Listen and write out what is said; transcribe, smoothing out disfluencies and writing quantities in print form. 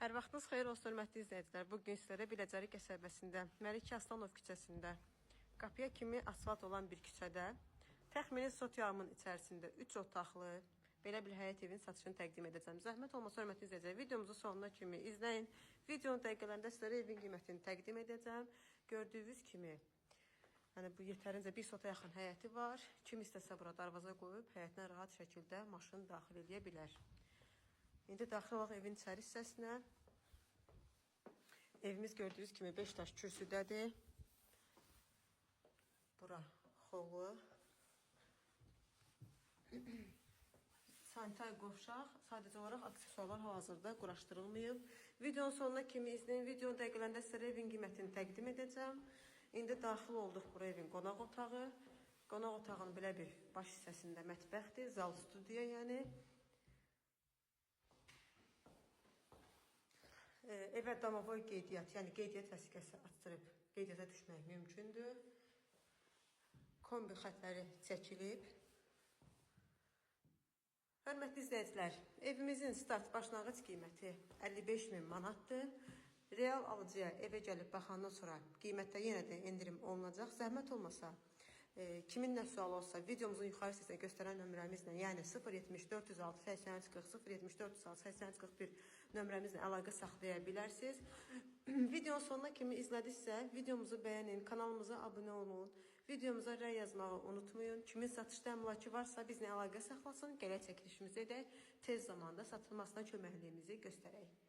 Hər vaxtınız xeyir olsun, hörmətli izləyicilər. Bugün sizlərə Biləcəri qəsəbəsində, Məlik Aslanov küçəsində, qapıya kimi asfalt olan bir küçədə, təxmini sotyamın içərisində 3 otaqlı, belə bir həyət evin satışını təqdim edəcəm. Zəhmət olmasa, hörmətli izləyicilər, videomuzu sonuna kimi izləyin. Videonun dəqiqələrində sizlərə evin qiymətini təqdim edəcəm. Gördüyünüz kimi, bu yetərincə bir sota yaxın həyəti var. Kim istəsə bura darvaza qoyub, həyətinə rahat şəkildə maşın daxil edə bilər. İndi daxil olaq evin içəri hissəsinə. Evimiz gördüyünüz kimi 5 daş kürsüdədir. Bura xolu. Sanitar qovşaq. Sadəcə olaraq aksesuarlar hal-hazırda quraşdırılmayıb. Videonun sonuna kimi izləyin. Videonun dəqiqələrində sizlərə evin qiymətini təqdim edəcəm. İndi daxil olduq bura evin qonaq otağı. Qonaq otağının belə bir baş hissəsində mətbəxdir. Zal studiya yəni. Evə domovoy qeydiyyat, yəni qeydiyyat vəsiqəsi açdırıb qeydiyyata düşmək mümkündür. Kombi xətləri çəkilib. Hörmətli izləyicilər, evimizin start başlanğıc qiyməti 55.000 manatdır. Real alıcıya evə gəlib baxandan sonra qiymətdə yenə də endirim olunacaq. Zəhmət olmasa, kimin nə sualı olsa videomuzun yuxarı hissəsində göstərən nömrəmizlə, yəni 070 406 83 40 070 406 83 41 nömrəmizlə əlaqə saxlaya bilərsiniz. Videonun sonuna kimi izlədinizsə, videomuzu bəyənin, kanalımıza abunə olun, videomuza rəy yazmağı unutmayın. Kimin satışda əmlakı varsa bizlə əlaqə saxlasın, gələk çəkilişimizi edək, tez zamanda satılmasına köməkliyimizi göstərək.